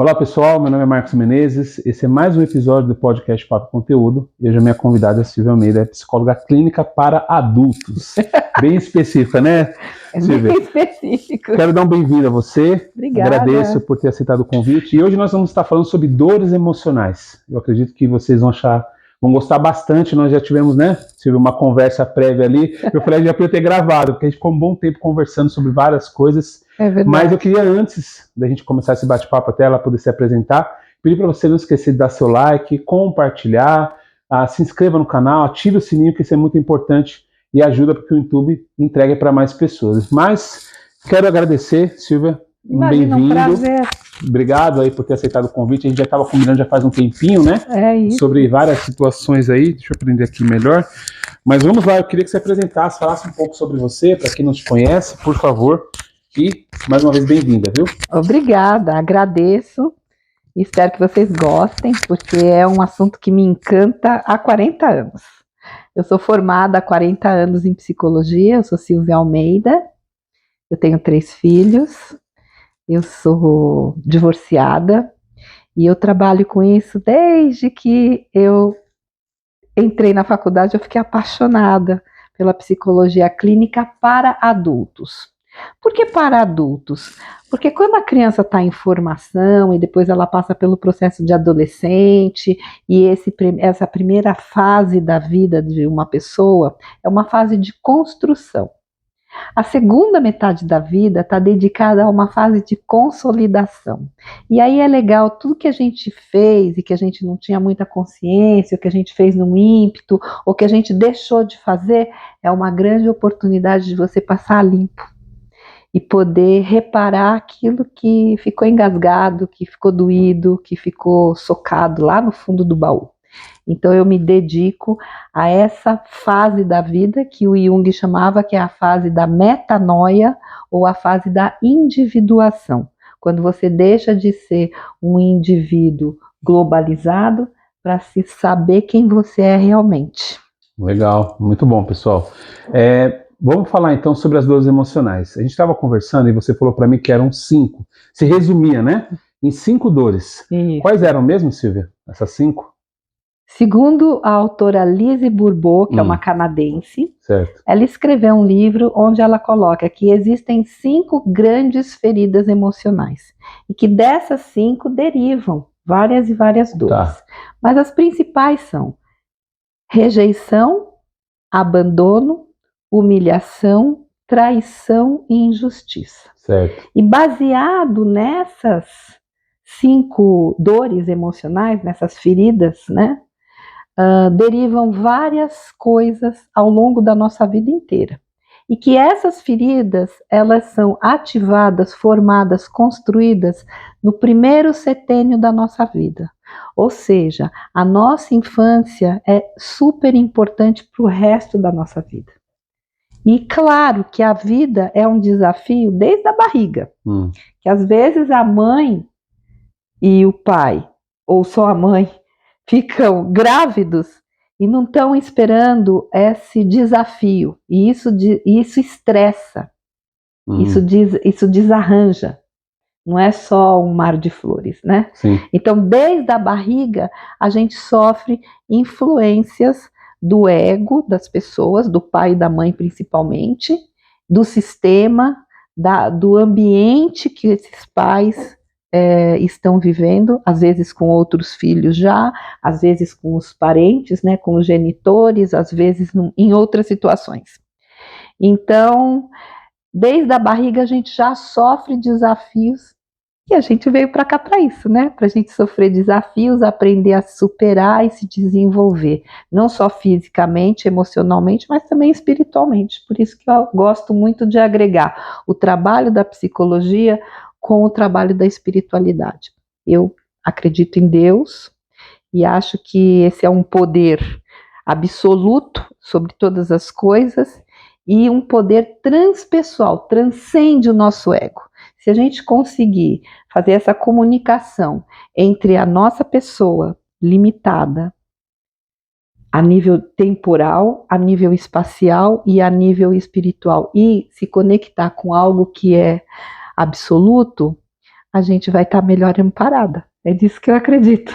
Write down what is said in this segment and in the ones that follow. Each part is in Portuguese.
Olá pessoal, meu nome é Marcos Menezes, esse é mais um episódio do podcast Papo Conteúdo e hoje a minha convidada é Silvia Almeida, é psicóloga clínica para adultos, bem específica, né, Silvia? Bem específico. Quero dar um bem-vindo a você, Obrigada. Agradeço por ter aceitado o convite e hoje nós vamos estar falando sobre dores emocionais. Eu acredito que vocês vão gostar bastante, nós já tivemos, né, Silvia, uma conversa prévia ali, eu falei que já podia ter gravado, porque a gente ficou um bom tempo conversando sobre várias coisas. É verdade. Mas eu queria, antes da gente começar esse bate-papo até ela poder se apresentar, pedir para você não esquecer de dar seu like, compartilhar, se inscreva no canal, ative o sininho, que isso é muito importante e ajuda para que o YouTube entregue para mais pessoas. Mas quero agradecer, Silvia, bem-vindo. Um prazer. Obrigado aí por ter aceitado o convite. A gente já estava combinando já faz um tempinho, né? É isso. Sobre várias situações aí. Deixa eu aprender aqui melhor. Mas vamos lá, eu queria que você apresentasse, falasse um pouco sobre você, para quem não te conhece, por favor. E, mais uma vez, bem-vinda, viu? Obrigada, agradeço. Espero que vocês gostem, porque é um assunto que me encanta há 40 anos. Eu sou formada há 40 anos em psicologia, eu sou Silvia Almeida, eu tenho 3 filhos, eu sou divorciada e eu trabalho com isso desde que eu entrei na faculdade, eu fiquei apaixonada pela psicologia clínica para adultos. Por que para adultos? Porque quando a criança está em formação e depois ela passa pelo processo de adolescente e essa primeira fase da vida de uma pessoa é uma fase de construção. A segunda metade da vida está dedicada a uma fase de consolidação. E aí é legal, tudo que a gente fez e que a gente não tinha muita consciência, ou que a gente fez num ímpeto, ou que a gente deixou de fazer, é uma grande oportunidade de você passar limpo e poder reparar aquilo que ficou engasgado, que ficou doído, que ficou socado lá no fundo do baú. Então eu me dedico a essa fase da vida que o Jung chamava, que é a fase da metanoia ou a fase da individuação. Quando você deixa de ser um indivíduo globalizado para se saber quem você é realmente. Legal, muito bom, pessoal. Vamos falar então sobre as dores emocionais. A gente estava conversando e você falou para mim que eram 5. Se resumia, né? Em 5 dores. Isso. Quais eram mesmo, Silvia? Essas 5? Segundo a autora Lise Bourbeau, que é uma canadense, certo. Ela escreveu um livro onde ela coloca que existem 5 grandes feridas emocionais e que dessas 5 derivam várias e várias dores. Tá. Mas as principais são rejeição, abandono, humilhação, traição e injustiça. Certo. E baseado nessas 5 dores emocionais, nessas feridas, né? Derivam várias coisas ao longo da nossa vida inteira. E que essas feridas, elas são ativadas, formadas, construídas no primeiro setênio da nossa vida. Ou seja, a nossa infância é super importante para o resto da nossa vida. E claro que a vida é um desafio desde a barriga. Que às vezes a mãe e o pai, ou só a mãe, ficam grávidos e não estão esperando esse desafio. E isso estressa, isso desarranja. Não é só um mar de flores, né? Sim. Então, desde a barriga, a gente sofre influências do ego das pessoas, do pai e da mãe principalmente, do sistema, do ambiente que esses pais estão vivendo, às vezes com outros filhos já, às vezes com os parentes, né, com os genitores, às vezes em outras situações. Então, desde a barriga a gente já sofre desafios e a gente veio para cá para isso, né? Para a gente sofrer desafios, aprender a superar e se desenvolver, não só fisicamente, emocionalmente, mas também espiritualmente. Por isso que eu gosto muito de agregar o trabalho da psicologia com o trabalho da espiritualidade. Eu acredito em Deus e acho que esse é um poder absoluto sobre todas as coisas e um poder transpessoal, transcende o nosso ego. Se a gente conseguir fazer essa comunicação entre a nossa pessoa limitada, a nível temporal, a nível espacial e a nível espiritual, e se conectar com algo que é absoluto, a gente vai estar melhor amparada. É disso que eu acredito.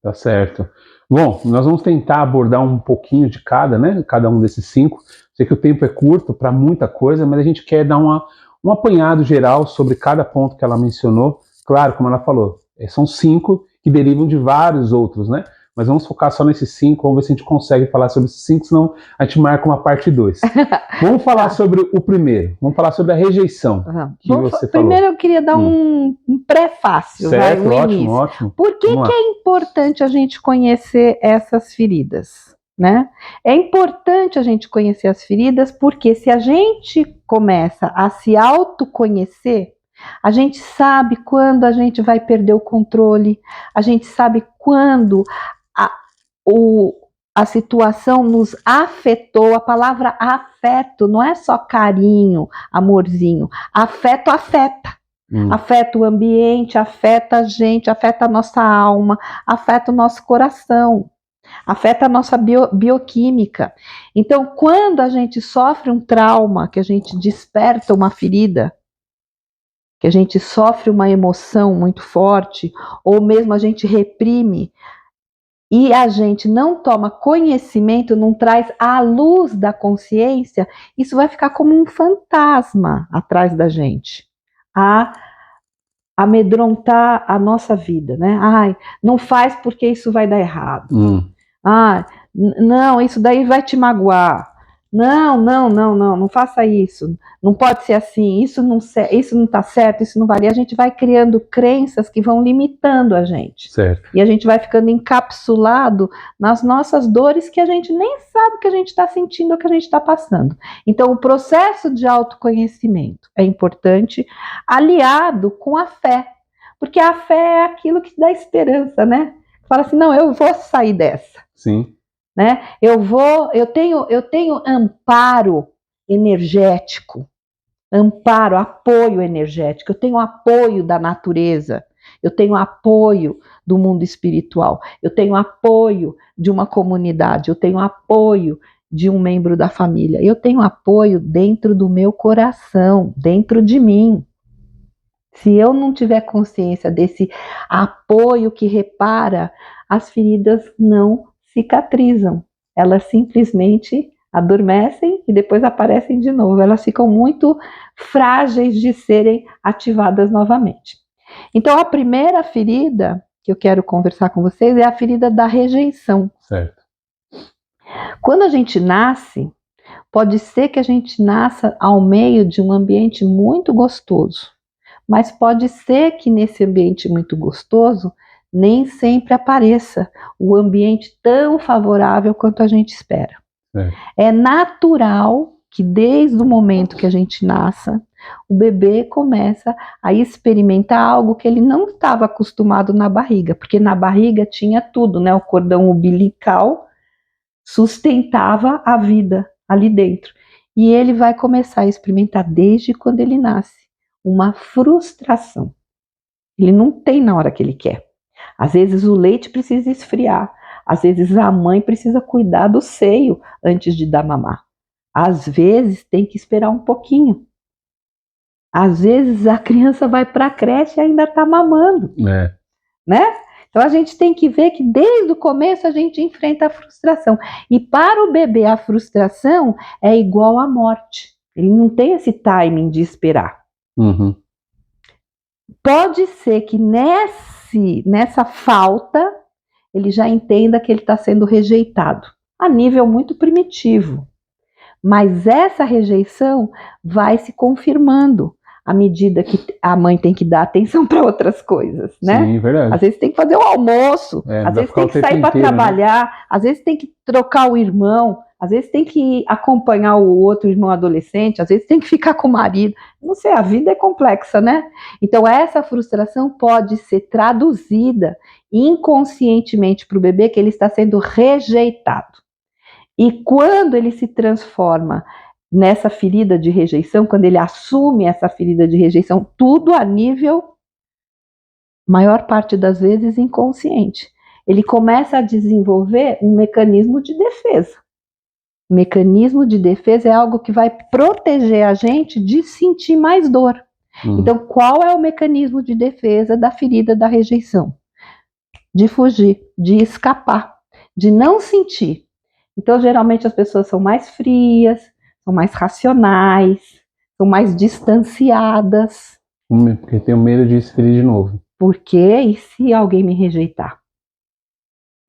Tá certo. Bom, nós vamos tentar abordar um pouquinho de cada, né? Cada um desses 5. Sei que o tempo é curto para muita coisa, mas a gente quer dar um apanhado geral sobre cada ponto que ela mencionou. Claro, como ela falou, são 5 que derivam de vários outros, né? Mas vamos focar só nesses 5, vamos ver se a gente consegue falar sobre esses 5, senão a gente marca uma parte 2. Vamos falar sobre o primeiro, vamos falar sobre a rejeição que você falou. Primeiro eu queria dar um prefácio, certo, um ótimo, início. ótimo. Por que é importante a gente conhecer essas feridas? Né? É importante a gente conhecer as feridas porque se a gente começa a se autoconhecer, a gente sabe quando a gente vai perder o controle, a gente sabe quando a situação nos afetou. A palavra afeto não é só carinho, amorzinho. Afeto afeta. Afeta o ambiente, afeta a gente, afeta a nossa alma, afeta o nosso coração, afeta a nossa bioquímica. Então, quando a gente sofre um trauma, que a gente desperta uma ferida, que a gente sofre uma emoção muito forte, ou mesmo a gente reprime, e a gente não toma conhecimento, não traz à luz da consciência, isso vai ficar como um fantasma atrás da gente, a amedrontar a nossa vida, né? Ai, não faz porque isso vai dar errado. Não, isso daí vai te magoar. Não faça isso. Não pode ser assim. Isso não está certo, isso não vale. E a gente vai criando crenças que vão limitando a gente. Certo. E a gente vai ficando encapsulado nas nossas dores que a gente nem sabe que a gente está sentindo ou que a gente está passando. Então, o processo de autoconhecimento é importante, aliado com a fé. Porque a fé é aquilo que dá esperança, né? Fala assim, não, eu vou sair dessa. Sim. Né? Eu tenho amparo energético, apoio energético, eu tenho apoio da natureza, eu tenho apoio do mundo espiritual, eu tenho apoio de uma comunidade, eu tenho apoio de um membro da família, eu tenho apoio dentro do meu coração, dentro de mim. Se eu não tiver consciência desse apoio que repara, as feridas não cicatrizam, elas simplesmente adormecem e depois aparecem de novo, elas ficam muito frágeis de serem ativadas novamente. Então a primeira ferida que eu quero conversar com vocês é a ferida da rejeição. Certo. Quando a gente nasce, pode ser que a gente nasça ao meio de um ambiente muito gostoso, mas pode ser que nesse ambiente muito gostoso nem sempre apareça o ambiente tão favorável quanto a gente espera. É natural que desde o momento que a gente nasça, o bebê começa a experimentar algo que ele não estava acostumado na barriga, porque na barriga tinha tudo, né? O cordão umbilical sustentava a vida ali dentro. E ele vai começar a experimentar desde quando ele nasce uma frustração. Ele não tem na hora que ele quer. Às vezes o leite precisa esfriar, às vezes a mãe precisa cuidar do seio antes de dar mamar. Às vezes tem que esperar um pouquinho. Às vezes a criança vai para a creche e ainda está mamando. Né? Então a gente tem que ver que desde o começo a gente enfrenta a frustração. E para o bebê a frustração é igual à morte. Ele não tem esse timing de esperar. Pode ser que nessa falta ele já entenda que ele está sendo rejeitado, a nível muito primitivo. Mas essa rejeição vai se confirmando à medida que a mãe tem que dar atenção para outras coisas, né? Sim, verdade. Às vezes tem que fazer o almoço, às vezes tem que sair para trabalhar, né? Às vezes tem que trocar o irmão, às vezes tem que acompanhar o outro irmão adolescente, às vezes tem que ficar com o marido. Não sei, a vida é complexa, né? Então essa frustração pode ser traduzida inconscientemente para o bebê que ele está sendo rejeitado. E quando ele se transforma nessa ferida de rejeição, quando ele assume essa ferida de rejeição, tudo a nível, maior parte das vezes, inconsciente. Ele começa a desenvolver um mecanismo de defesa. O mecanismo de defesa é algo que vai proteger a gente de sentir mais dor. Então, qual é o mecanismo de defesa da ferida da rejeição? De fugir, de escapar, de não sentir. Então, geralmente as pessoas são mais frias, são mais racionais, são mais distanciadas. Porque eu tenho medo de se ferir de novo. Por quê? E se alguém me rejeitar?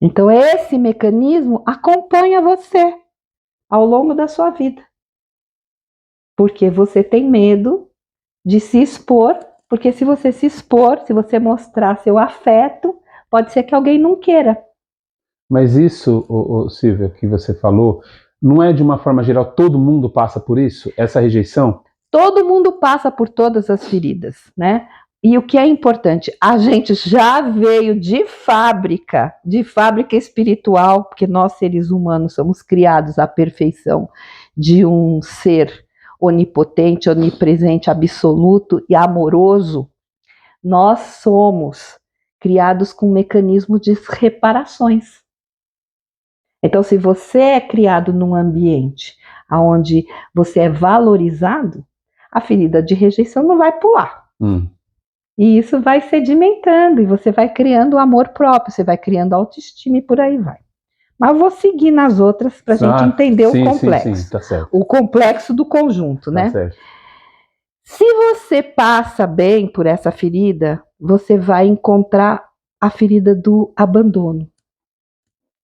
Então, esse mecanismo acompanha você ao longo da sua vida. Porque você tem medo de se expor, porque se você se expor, se você mostrar seu afeto, pode ser que alguém não queira. Mas isso, Silvia, que você falou, não é de uma forma geral, todo mundo passa por isso? Essa rejeição? Todo mundo passa por todas as feridas, né? E o que é importante, a gente já veio de fábrica espiritual, porque nós seres humanos somos criados à perfeição de um ser onipotente, onipresente, absoluto e amoroso. Nós somos criados com um mecanismo de reparações. Então, se você é criado num ambiente onde você é valorizado, a ferida de rejeição não vai pular. E isso vai sedimentando, e você vai criando o amor próprio, você vai criando autoestima e por aí vai. Mas eu vou seguir nas outras para a gente entender o complexo. Sim, tá certo. O complexo do conjunto, né? Tá certo. Se você passa bem por essa ferida, você vai encontrar a ferida do abandono.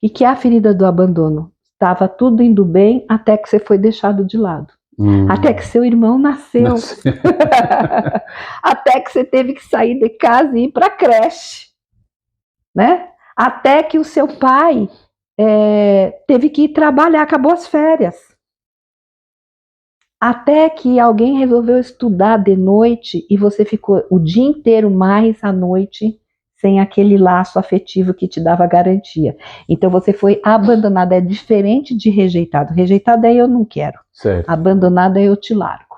O que é a ferida do abandono? Estava tudo indo bem até que você foi deixado de lado. Até que seu irmão nasceu. Até que você teve que sair de casa e ir para a creche. Né? Até que o seu pai teve que ir trabalhar, acabou as férias. Até que alguém resolveu estudar de noite e você ficou o dia inteiro mais à noite sem aquele laço afetivo que te dava garantia. Então você foi abandonado, é diferente de rejeitado. Rejeitado é eu não quero. Certo. Abandonado é eu te largo.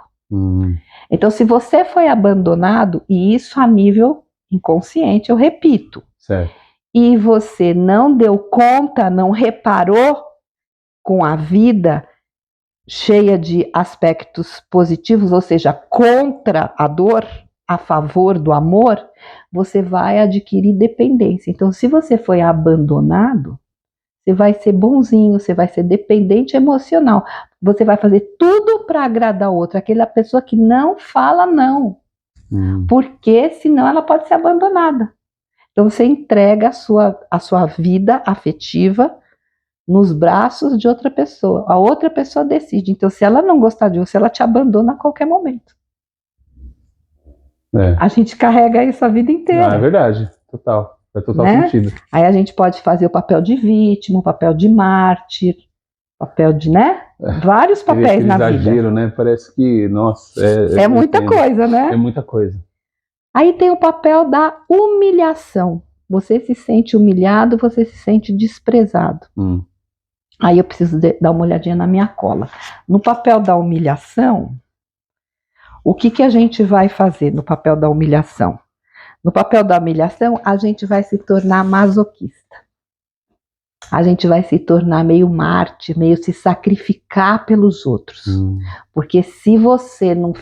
Então se você foi abandonado, e isso a nível inconsciente, eu repito, certo. E você não deu conta, não reparou com a vida cheia de aspectos positivos, ou seja, contra a dor, a favor do amor, você vai adquirir dependência. Então, se você foi abandonado, você vai ser bonzinho, você vai ser dependente emocional. Você vai fazer tudo para agradar o outro, aquela pessoa que não fala não. Porque senão ela pode ser abandonada. Então você entrega a sua vida afetiva nos braços de outra pessoa. A outra pessoa decide. Então se ela não gostar de você, ela te abandona a qualquer momento. A gente carrega isso a vida inteira. É verdade, total. Faz total sentido. Aí a gente pode fazer o papel de vítima, o papel de mártir, papel de, vários papéis na vida. Exagero, né? Parece que, nossa... É muita coisa, né? É muita coisa. Aí tem o papel da humilhação. Você se sente humilhado, você se sente desprezado. Aí eu preciso dar uma olhadinha na minha cola. No papel da humilhação, o que a gente vai fazer no papel da humilhação? No papel da humilhação, a gente vai se tornar masoquista. A gente vai se tornar meio mártir, meio se sacrificar pelos outros. Porque se você não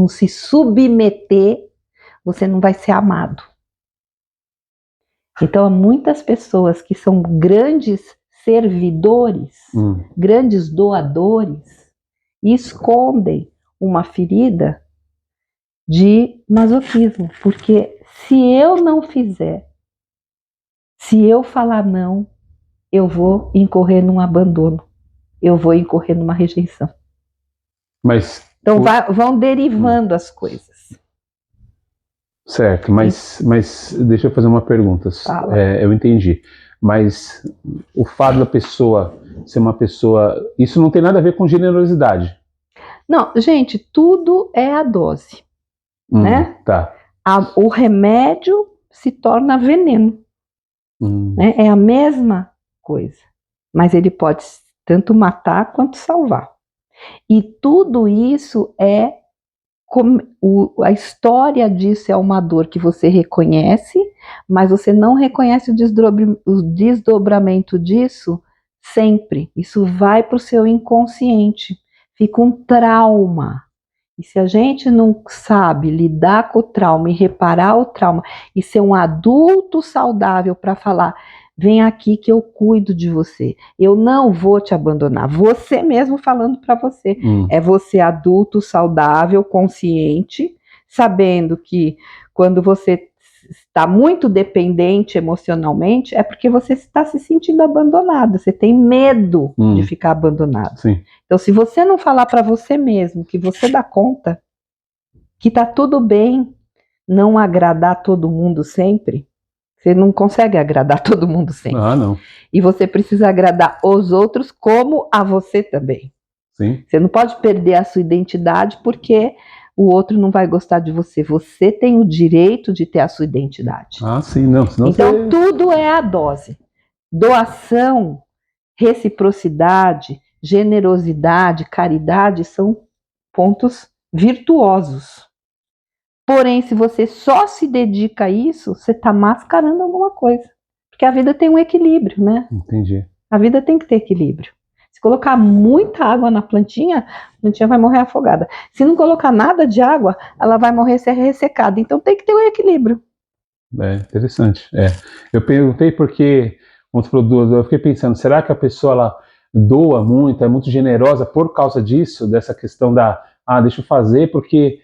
se submeter, você não vai ser amado. Então, há muitas pessoas que são grandes servidores, grandes doadores, e escondem uma ferida de masoquismo. Porque se eu não fizer, se eu falar não, eu vou incorrer num abandono, eu vou incorrer numa rejeição. Então, vão derivando as coisas. Certo, mas deixa eu fazer uma pergunta. Eu entendi. Mas o fato da pessoa ser uma pessoa... Isso não tem nada a ver com generosidade. Não, gente, tudo é a dose. Né? Tá. O remédio se torna veneno. Né? É a mesma coisa. Mas ele pode tanto matar quanto salvar. E tudo isso a história disso é uma dor que você reconhece, mas você não reconhece o desdobramento disso sempre. Isso vai para o seu inconsciente, fica um trauma. E se a gente não sabe lidar com o trauma e reparar o trauma e ser um adulto saudável para falar, vem aqui que eu cuido de você, eu não vou te abandonar, você mesmo falando para você, é você adulto saudável, consciente, sabendo que quando você está muito dependente emocionalmente, é porque você está se sentindo abandonado, você tem medo de ficar abandonado. Sim. Então, se você não falar para você mesmo que você dá conta, que tá tudo bem não agradar todo mundo sempre, você não consegue agradar todo mundo sempre. Ah, não. E você precisa agradar os outros como a você também. Sim. Você não pode perder a sua identidade porque o outro não vai gostar de você. Você tem o direito de ter a sua identidade. Ah, sim, não. Senão então, tudo é a dose. Doação, reciprocidade, generosidade, caridade são pontos virtuosos. Porém, se você só se dedica a isso, você está mascarando alguma coisa. Porque a vida tem um equilíbrio, né? Entendi. A vida tem que ter equilíbrio. Se colocar muita água na plantinha, a plantinha vai morrer afogada. Se não colocar nada de água, ela vai morrer ressecada. Então tem que ter um equilíbrio. É interessante. Eu perguntei porque, eu fiquei pensando, será que a pessoa ela doa muito, é muito generosa por causa disso, dessa questão deixa eu fazer, porque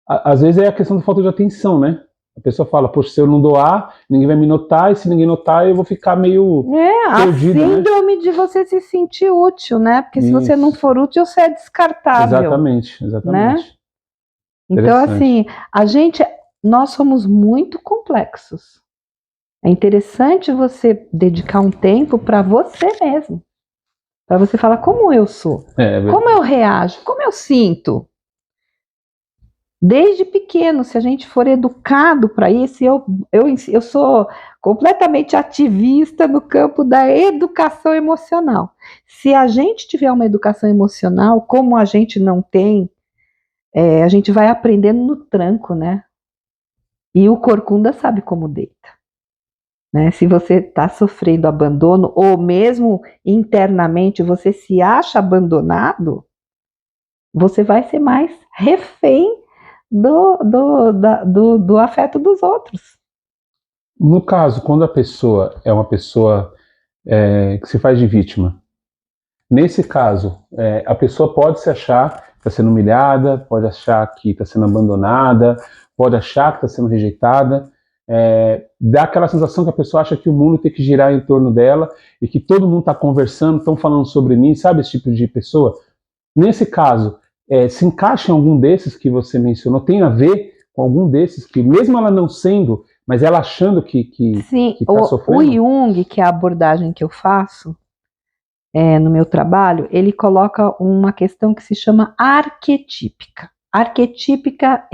às vezes é a questão da falta de atenção, né? A pessoa fala, poxa, se eu não doar, ninguém vai me notar, e se ninguém notar, eu vou ficar meio perdido, a síndrome, né? De você se sentir útil, né? Porque se você não for útil, você é descartável. Exatamente. Né? Então, assim, nós somos muito complexos. É interessante você dedicar um tempo para você mesmo. Para você falar como eu sou, como eu reajo, como eu sinto. Desde pequeno, se a gente for educado para isso, eu sou completamente ativista no campo da educação emocional. Se a gente tiver uma educação emocional, como a gente não tem, a gente vai aprendendo no tranco, né? E o corcunda sabe como deita. Né? Se você está sofrendo abandono, ou mesmo internamente você se acha abandonado, você vai ser mais refém do afeto dos outros. No caso, quando a pessoa é uma pessoa que se faz de vítima, nesse caso, a pessoa pode se achar que está sendo humilhada, pode achar que está sendo abandonada, pode achar que está sendo rejeitada, dá aquela sensação que a pessoa acha que o mundo tem que girar em torno dela e que todo mundo está conversando, estão falando sobre mim, sabe esse tipo de pessoa? Nesse caso, se encaixa em algum desses que você mencionou, tem a ver com algum desses que, mesmo ela não sendo, mas ela achando que está sofrendo? O Jung, que é a abordagem que eu faço no meu trabalho, ele coloca uma questão que se chama arquetípica. Arquetípica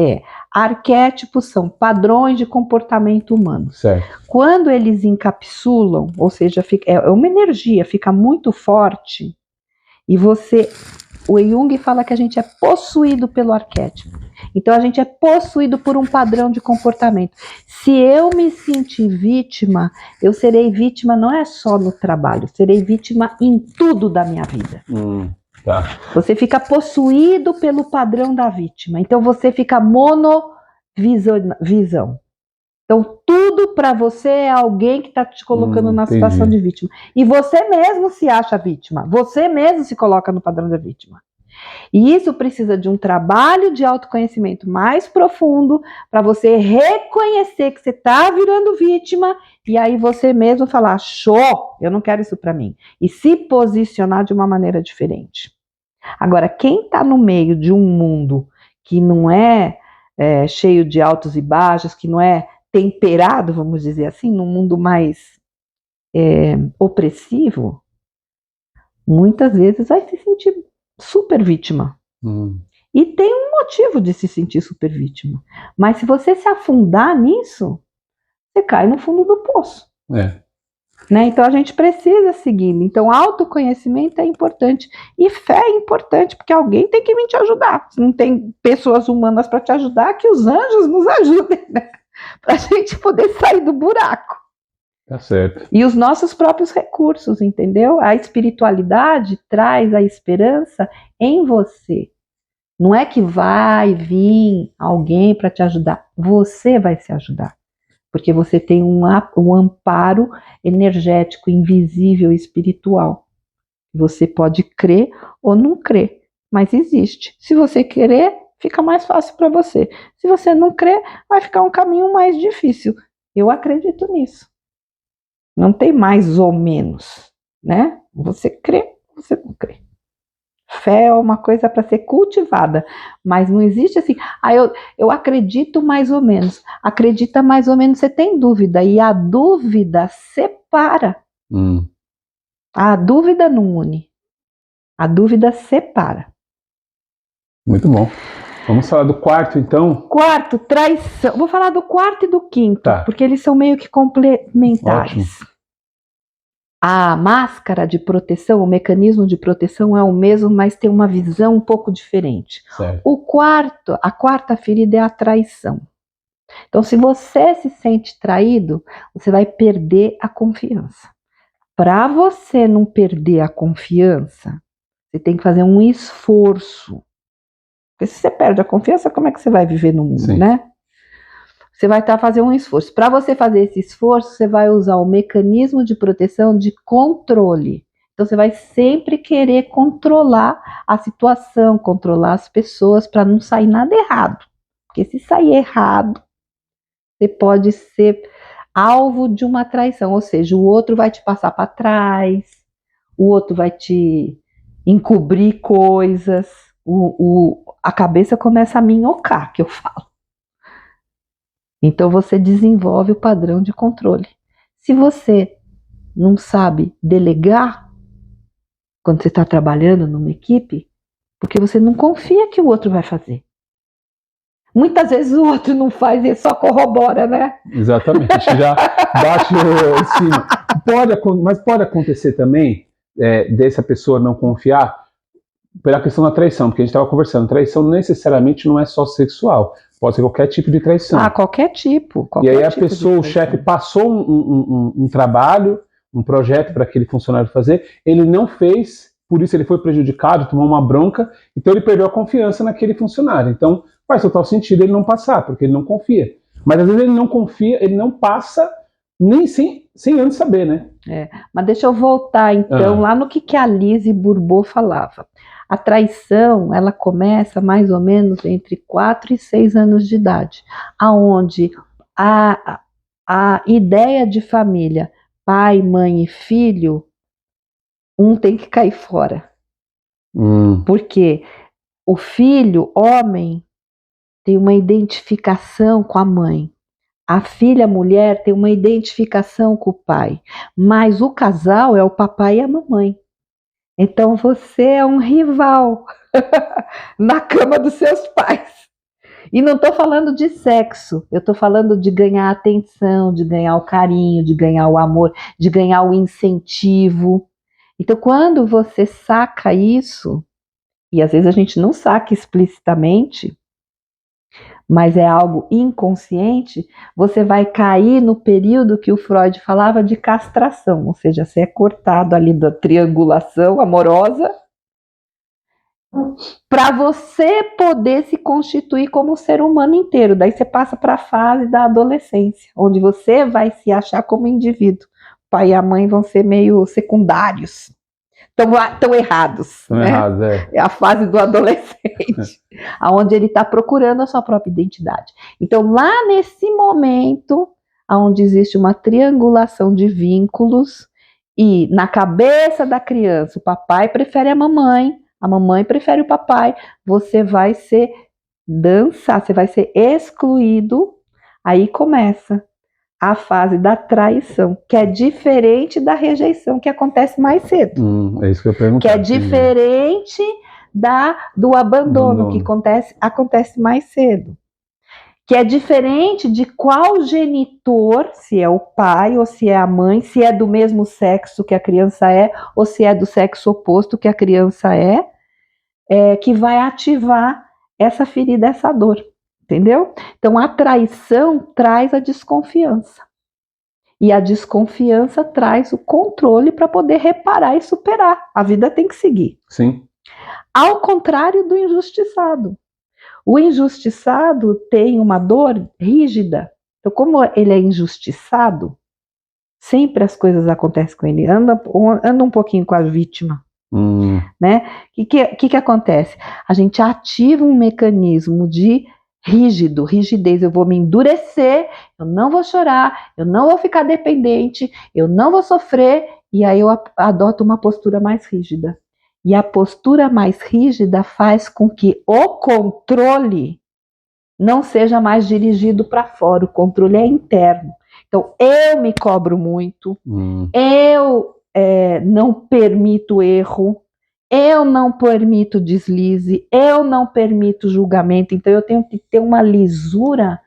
arquétipos são padrões de comportamento humano. Certo. Quando eles encapsulam, ou seja, é uma energia, fica muito forte, e o Jung fala que a gente é possuído pelo arquétipo. Então a gente é possuído por um padrão de comportamento. Se eu me sentir vítima, eu serei vítima não é só no trabalho, serei vítima em tudo da minha vida. Tá. Você fica possuído pelo padrão da vítima. Então você fica monovisão. Então tudo para você é alguém que está te colocando na situação de vítima. E você mesmo se acha vítima. Você mesmo se coloca no padrão da vítima. E isso precisa de um trabalho de autoconhecimento mais profundo para você reconhecer que você está virando vítima e aí você mesmo falar, show, eu não quero isso para mim. E se posicionar de uma maneira diferente. Agora, quem está no meio de um mundo que não é cheio de altos e baixos, que não é temperado, vamos dizer assim, num mundo mais opressivo, muitas vezes vai se sentir super vítima. E tem um motivo de se sentir super vítima. Mas se você se afundar nisso, você cai no fundo do poço. Né? Então a gente precisa seguir. Então autoconhecimento é importante. E fé é importante, porque alguém tem que vir te ajudar. Se não tem pessoas humanas para te ajudar, que os anjos nos ajudem, né? Para a gente poder sair do buraco. Tá certo. E os nossos próprios recursos, entendeu? A espiritualidade traz a esperança em você. Não é que vai vir alguém para te ajudar. Você vai se ajudar. Porque você tem um amparo energético, invisível, espiritual. Você pode crer ou não crer, mas existe. Se você querer, fica mais fácil para você. Se você não crer, vai ficar um caminho mais difícil. Eu acredito nisso. Não tem mais ou menos, né? Você crê, você não crê. Fé é uma coisa para ser cultivada, mas não existe assim, eu acredito mais ou menos. Acredita mais ou menos, você tem dúvida, e a dúvida separa. A dúvida não une, a dúvida separa. Muito bom. Vamos falar do quarto, então? Quarto, traição. Vou falar do quarto e do quinto, Tá. porque eles são meio que complementares. Ótimo. A máscara de proteção, o mecanismo de proteção é o mesmo, mas tem uma visão um pouco diferente. Certo. A quarta ferida é a traição. Então, se você se sente traído, você vai perder a confiança. Para você não perder a confiança, você tem que fazer um esforço. Porque se você perde a confiança, como é que você vai viver no mundo, Sim. né? Você vai estar fazendo um esforço. Para você fazer esse esforço, você vai usar o mecanismo de proteção de controle. Então, você vai sempre querer controlar a situação, controlar as pessoas para não sair nada errado. Porque se sair errado, você pode ser alvo de uma traição. Ou seja, o outro vai te passar para trás, o outro vai te encobrir coisas. A cabeça começa a minhocar, que eu falo. Então você desenvolve o padrão de controle. Se você não sabe delegar, quando você está trabalhando numa equipe, porque você não confia que o outro vai fazer. Muitas vezes o outro não faz e só corrobora, né? Exatamente, já bate em cima. Mas pode acontecer também dessa pessoa não confiar pela questão da traição, porque a gente estava conversando, traição necessariamente não é só sexual, pode ser qualquer tipo de traição. Qualquer tipo. E aí a pessoa, o chefe passou um trabalho, um projeto para aquele funcionário fazer, ele não fez, por isso ele foi prejudicado, tomou uma bronca, então ele perdeu a confiança naquele funcionário. Então faz total sentido ele não passar, porque ele não confia. Mas às vezes ele não confia, ele não passa nem sem antes saber, né? Mas deixa eu voltar então lá no que a Lise Bourbeau falava. A traição, ela começa mais ou menos entre 4 e 6 anos de idade, aonde a ideia de família, pai, mãe e filho, um tem que cair fora. Porque o filho, homem, tem uma identificação com a mãe. A filha, mulher, tem uma identificação com o pai. Mas o casal é o papai e a mamãe. Então você é um rival na cama dos seus pais. E não estou falando de sexo, eu estou falando de ganhar atenção, de ganhar o carinho, de ganhar o amor, de ganhar o incentivo. Então quando você saca isso, e às vezes a gente não saca explicitamente, mas é algo inconsciente, você vai cair no período que o Freud falava de castração, ou seja, você é cortado ali da triangulação amorosa para você poder se constituir como ser humano inteiro. Daí você passa para a fase da adolescência, onde você vai se achar como indivíduo. O pai e a mãe vão ser meio secundários. Estão errados. Estão né? errados, É a fase do adolescente, onde ele está procurando a sua própria identidade. Então, lá nesse momento, onde existe uma triangulação de vínculos, e na cabeça da criança, o papai prefere a mamãe prefere o papai, você vai ser dançar, você vai ser excluído, aí começa a fase da traição, que é diferente da rejeição, que acontece mais cedo. É isso que eu perguntei. Que é diferente do abandono, que acontece mais cedo. Que é diferente de qual genitor, se é o pai ou se é a mãe, se é do mesmo sexo que a criança ou se é do sexo oposto que a criança que vai ativar essa ferida, essa dor. Entendeu? Então, a traição traz a desconfiança. E a desconfiança traz o controle para poder reparar e superar. A vida tem que seguir. Sim. Ao contrário do injustiçado. O injustiçado tem uma dor rígida. Então, como ele é injustiçado, sempre as coisas acontecem com ele. Anda um pouquinho com a vítima. Né? O que acontece? A gente ativa um mecanismo de rigidez. Eu vou me endurecer, eu não vou chorar, eu não vou ficar dependente, eu não vou sofrer, e aí eu adoto uma postura mais rígida. E a postura mais rígida faz com que o controle não seja mais dirigido para fora, o controle é interno. Então, eu me cobro muito, eu não permito erro, eu não permito deslize, eu não permito julgamento, então eu tenho que ter uma lisura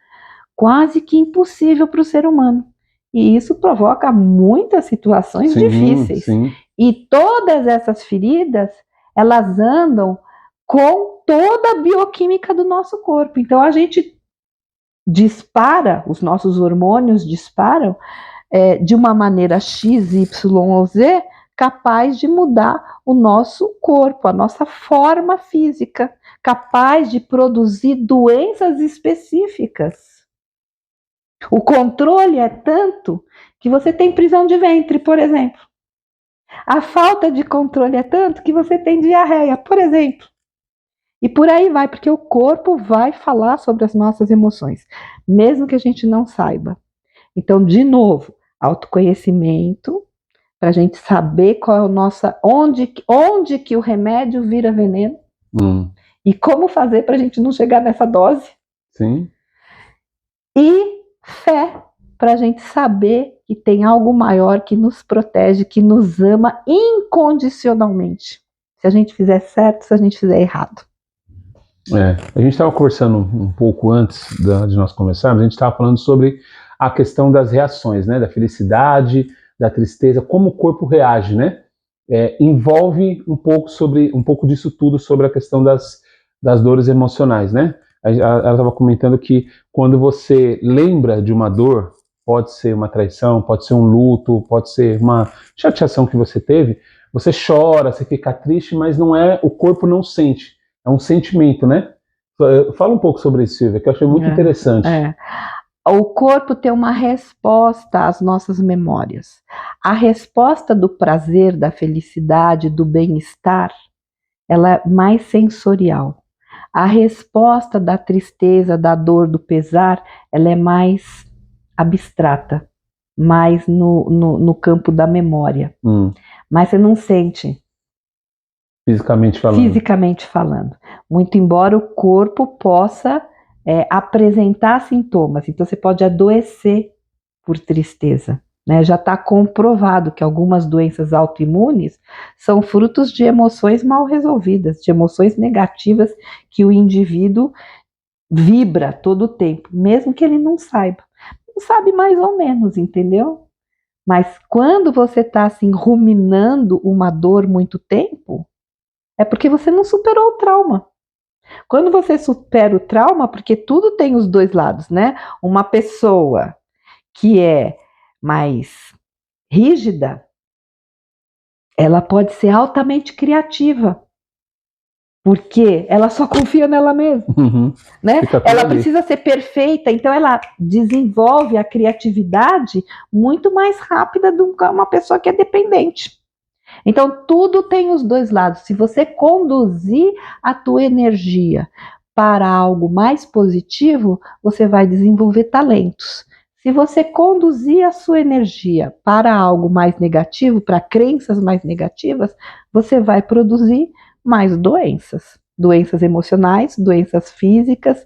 quase que impossível para o ser humano. E isso provoca muitas situações difíceis. Sim. E todas essas feridas, elas andam com toda a bioquímica do nosso corpo. Então a gente dispara, os nossos hormônios disparam de uma maneira X, Y ou Z, capaz de mudar o nosso corpo, a nossa forma física, capaz de produzir doenças específicas. O controle é tanto que você tem prisão de ventre, por exemplo. A falta de controle é tanto que você tem diarreia, por exemplo. E por aí vai, porque o corpo vai falar sobre as nossas emoções, mesmo que a gente não saiba. Então, de novo, autoconhecimento, para a gente saber qual é o nosso, onde que o remédio vira veneno e como fazer para a gente não chegar nessa dose. Sim. E fé, para a gente saber que tem algo maior que nos protege, que nos ama incondicionalmente. Se a gente fizer certo, se a gente fizer errado. A gente estava conversando um pouco antes de nós começarmos, a gente estava falando sobre a questão das reações, né? Da felicidade, da tristeza, como o corpo reage, né? Envolve um pouco disso tudo sobre a questão das dores emocionais, né? Ela estava comentando que quando você lembra de uma dor, pode ser uma traição, pode ser um luto, pode ser uma chateação que você teve, você chora, você fica triste, mas o corpo não sente, é um sentimento, né? Fala um pouco sobre isso, Silvia, que eu achei muito interessante. O corpo tem uma resposta às nossas memórias. A resposta do prazer, da felicidade, do bem-estar, ela é mais sensorial. A resposta da tristeza, da dor, do pesar, ela é mais abstrata, mais no campo da memória. Mas você não sente. Fisicamente falando. Muito embora o corpo possa apresentar sintomas. Então você pode adoecer por tristeza. Né? Já está comprovado que algumas doenças autoimunes são frutos de emoções mal resolvidas, de emoções negativas que o indivíduo vibra todo o tempo, mesmo que ele não saiba. Não sabe mais ou menos, entendeu? Mas quando você está assim, ruminando uma dor muito tempo, é porque você não superou o trauma. Quando você supera o trauma, porque tudo tem os dois lados, né? Uma pessoa que é mais rígida, ela pode ser altamente criativa, porque ela só confia nela mesma, né? Ela precisa ser perfeita, então ela desenvolve a criatividade muito mais rápida do que uma pessoa que é dependente. Então tudo tem os dois lados. Se você conduzir a tua energia para algo mais positivo, você vai desenvolver talentos. Se você conduzir a sua energia para algo mais negativo, para crenças mais negativas, você vai produzir mais doenças. Doenças emocionais, doenças físicas,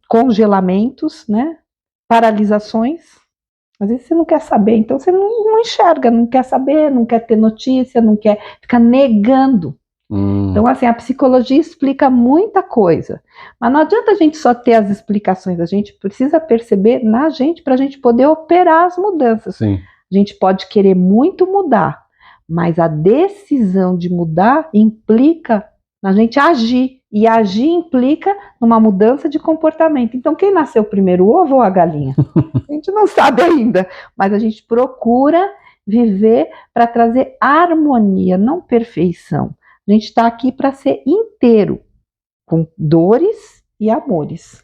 congelamentos, né? Paralisações. Às vezes você não quer saber, então você não enxerga, não quer saber, não quer ter notícia, não quer ficar negando. Então, assim, a psicologia explica muita coisa, mas não adianta a gente só ter as explicações, a gente precisa perceber na gente para a gente poder operar as mudanças. Sim. A gente pode querer muito mudar, mas a decisão de mudar implica na gente agir, e agir implica numa mudança de comportamento. Então, quem nasceu primeiro, o ovo ou a galinha? A gente não sabe ainda, mas a gente procura viver para trazer harmonia, não perfeição. A gente está aqui para ser inteiro, com dores e amores.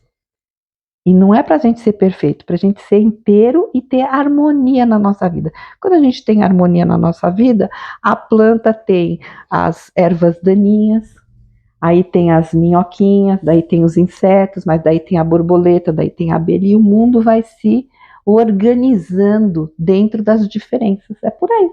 E não é para a gente ser perfeito, para a gente ser inteiro e ter harmonia na nossa vida. Quando a gente tem harmonia na nossa vida, a planta tem as ervas daninhas, aí tem as minhoquinhas, daí tem os insetos, mas daí tem a borboleta, daí tem a abelha, e o mundo vai se organizando dentro das diferenças. É por aí.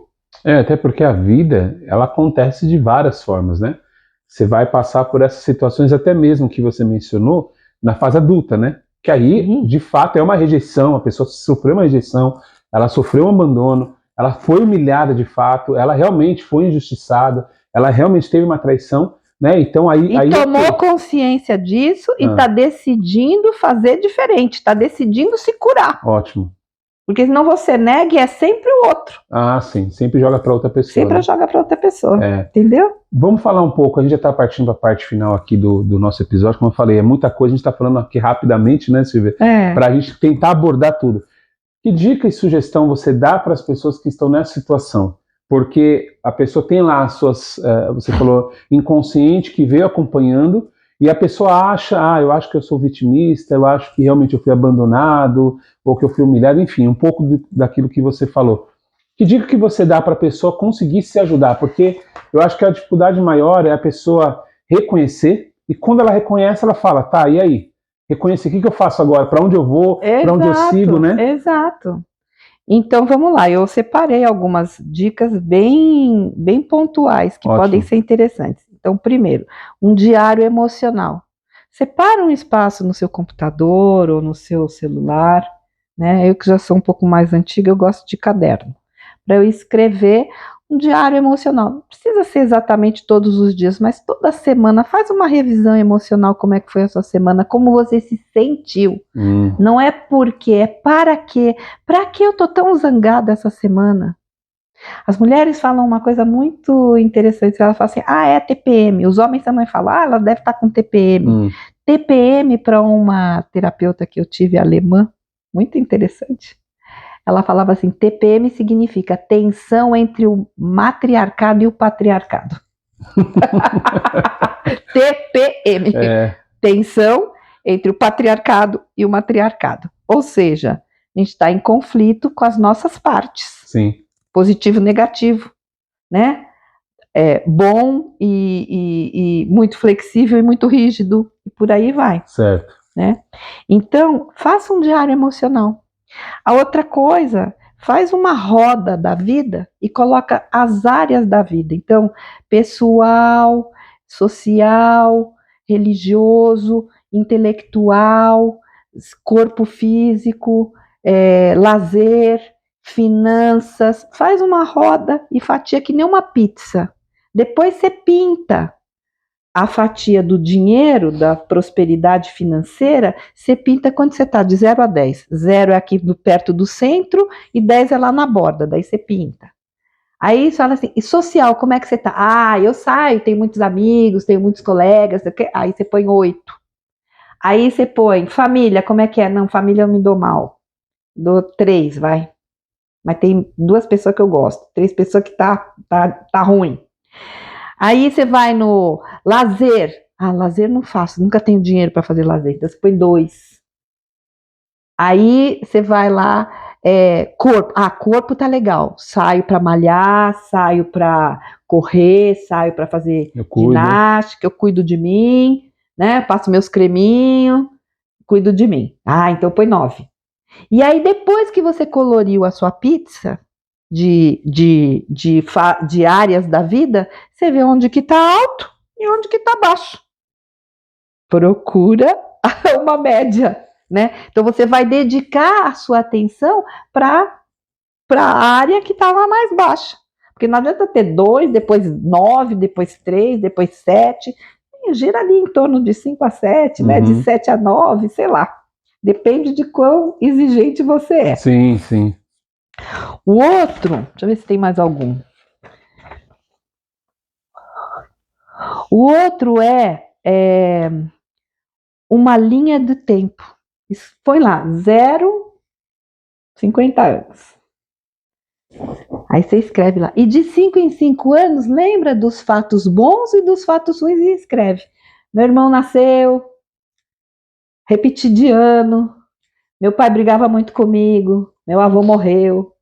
Até porque a vida, ela acontece de várias formas, né? Você vai passar por essas situações, até mesmo que você mencionou, na fase adulta, né? Que aí, de fato, é uma rejeição, a pessoa sofreu uma rejeição, ela sofreu um abandono, ela foi humilhada de fato, ela realmente foi injustiçada, ela realmente teve uma traição, né? Então aí tomou consciência disso e está decidindo fazer diferente, está decidindo se curar. Ótimo. Porque senão você nega e é sempre o outro. Ah, sim, sempre joga para outra pessoa. Sempre joga para outra pessoa, entendeu? Vamos falar um pouco, a gente já está partindo para a parte final aqui do nosso episódio, como eu falei, é muita coisa, a gente está falando aqui rapidamente, né, Silvia? Para a gente tentar abordar tudo. Que dica e sugestão você dá para as pessoas que estão nessa situação? Porque a pessoa tem lá as suas, você falou, inconsciente, que veio acompanhando, e a pessoa acha, eu acho que eu sou vitimista, eu acho que realmente eu fui abandonado, ou que eu fui humilhado, enfim, um pouco daquilo que você falou. Que dica que você dá para a pessoa conseguir se ajudar? Porque eu acho que a dificuldade maior é a pessoa reconhecer, e quando ela reconhece, ela fala, tá, e aí? Reconhecer, o que eu faço agora? Para onde eu vou? Para onde eu sigo, né? Exato. Então, vamos lá. Eu separei algumas dicas bem pontuais que podem ser interessantes. Então, primeiro, um diário emocional. Separa um espaço no seu computador ou no seu celular, né? Eu que já sou um pouco mais antiga, eu gosto de caderno. Para eu escrever um diário emocional. Não precisa ser exatamente todos os dias, mas toda semana faz uma revisão emocional, como é que foi a sua semana, como você se sentiu. Não é porque, é para quê. Para que eu tô tão zangada essa semana? As mulheres falam uma coisa muito interessante, elas falam assim, é TPM. Os homens também falam, ela deve estar com TPM. TPM, para uma terapeuta que eu tive alemã, muito interessante. Ela falava assim, TPM significa tensão entre o matriarcado e o patriarcado. TPM, tensão entre o patriarcado e o matriarcado. Ou seja, a gente está em conflito com as nossas partes. Sim. Positivo e negativo, né? Bom e muito flexível e muito rígido, e por aí vai. Certo. Né? Então, faça um diário emocional. A outra coisa, faz uma roda da vida e coloca as áreas da vida. Então, pessoal, social, religioso, intelectual, corpo físico, lazer, finanças. Faz uma roda e fatia que nem uma pizza. Depois você pinta a fatia do dinheiro, da prosperidade financeira, você pinta quando você está de 0 a 10. 0 é aqui perto do centro e 10 é lá na borda, daí você pinta. Aí você fala assim, e social, como é que você está? Eu saio, tenho muitos amigos, tenho muitos colegas, aí você põe 8. Aí você põe família, como é que é? Não, família eu me dou mal. Dou 3, vai. Mas tem 2 pessoas que eu gosto, 3 pessoas que tá ruim. Aí você vai no lazer. Lazer não faço, nunca tenho dinheiro para fazer lazer. Então você põe 2. Aí você vai lá, corpo. Corpo tá legal. Saio para malhar, saio para correr, saio para fazer ginástica, eu cuido de mim, né? Passo meus creminhos, cuido de mim. Então põe 9. E aí depois que você coloriu a sua pizza de áreas da vida, você vê onde que está alto e onde que está baixo. Procura uma média, né? Então você vai dedicar a sua atenção para a área que está lá mais baixa. Porque não adianta ter 2, depois 9, depois 3, depois 7. Gira ali em torno de 5 a 7, né? De 7 a 9, sei lá. Depende de quão exigente você é. Sim, sim. O outro, deixa eu ver se tem mais algum. O outro é uma linha de tempo. Põe lá, 0, 50 anos. Aí você escreve lá. E de 5 em 5 anos, lembra dos fatos bons e dos fatos ruins e escreve. Meu irmão nasceu, repeti de ano, meu pai brigava muito comigo, meu avô morreu,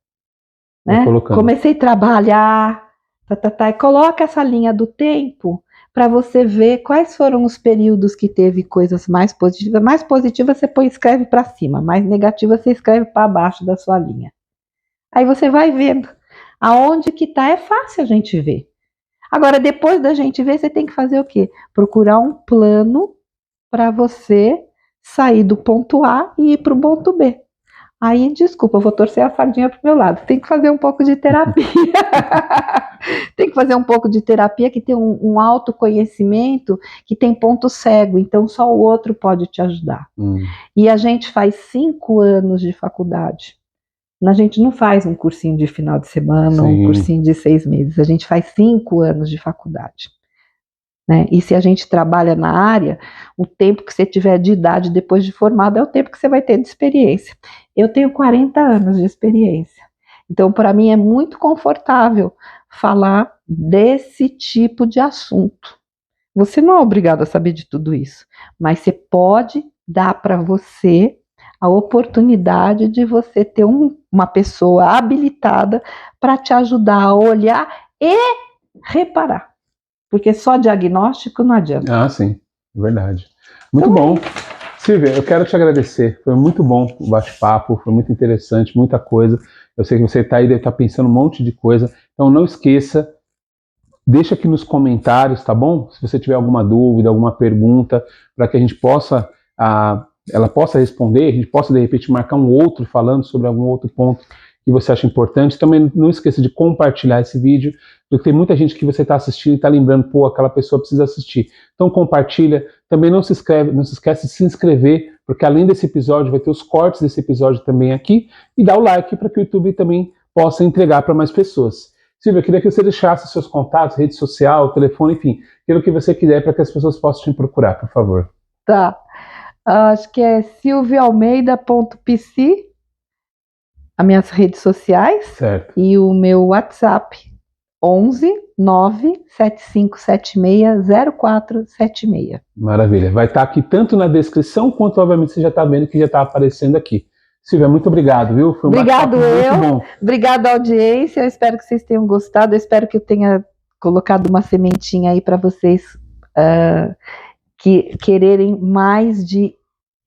né? Comecei a trabalhar, e coloca essa linha do tempo para você ver quais foram os períodos que teve coisas mais positivas. Mais positiva você escreve para cima, mais negativa você escreve para baixo da sua linha. Aí você vai vendo. Aonde que tá é fácil a gente ver. Agora, depois da gente ver, você tem que fazer o quê? Procurar um plano para você sair do ponto A e ir para o ponto B. Aí, desculpa, eu vou torcer a sardinha pro meu lado. Tem que fazer um pouco de terapia. Tem que fazer um pouco de terapia que tem um autoconhecimento que tem ponto cego. Então, só o outro pode te ajudar. E a gente faz 5 anos de faculdade. A gente não faz um cursinho de final de semana, um cursinho de 6 meses. A gente faz 5 anos de faculdade. Né? E se a gente trabalha na área, o tempo que você tiver de idade depois de formado é o tempo que você vai ter de experiência. Eu tenho 40 anos de experiência. Então, para mim, é muito confortável falar desse tipo de assunto. Você não é obrigado a saber de tudo isso, mas você pode dar para você a oportunidade de você ter uma pessoa habilitada para te ajudar a olhar e reparar. Porque só diagnóstico não adianta. Ah, sim, verdade. Muito bom. Silvia, eu quero te agradecer. Foi muito bom o bate-papo, foi muito interessante, muita coisa. Eu sei que você está aí, deve estar pensando um monte de coisa. Então não esqueça, deixa aqui nos comentários, tá bom? Se você tiver alguma dúvida, alguma pergunta, para que a gente possa... ela possa responder, a gente possa de repente marcar um outro falando sobre algum outro ponto que você acha importante. Também não esqueça de compartilhar esse vídeo, porque tem muita gente que você está assistindo e está lembrando, pô, aquela pessoa precisa assistir. Então compartilha, também não se esquece de se inscrever, porque além desse episódio vai ter os cortes desse episódio também aqui, e dá o like para que o YouTube também possa entregar para mais pessoas. Silvia, eu queria que você deixasse seus contatos, rede social, telefone, enfim, aquilo que você quiser para que as pessoas possam te procurar, por favor. Tá. Acho que é silviaalmeida.pc, as minhas redes sociais. Certo. E o meu WhatsApp, 11 97576 0476. Maravilha. Vai estar aqui tanto na descrição, quanto obviamente você já está vendo que já está aparecendo aqui. Silvia, muito obrigado, viu? Foi um bate-papo muito bom. Obrigado à audiência, eu espero que vocês tenham gostado, eu espero que eu tenha colocado uma sementinha aí para vocês que quererem mais de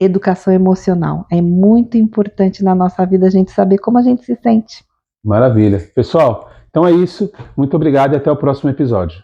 educação emocional. É muito importante na nossa vida a gente saber como a gente se sente. Maravilha. Pessoal, então é isso. Muito obrigado e até o próximo episódio.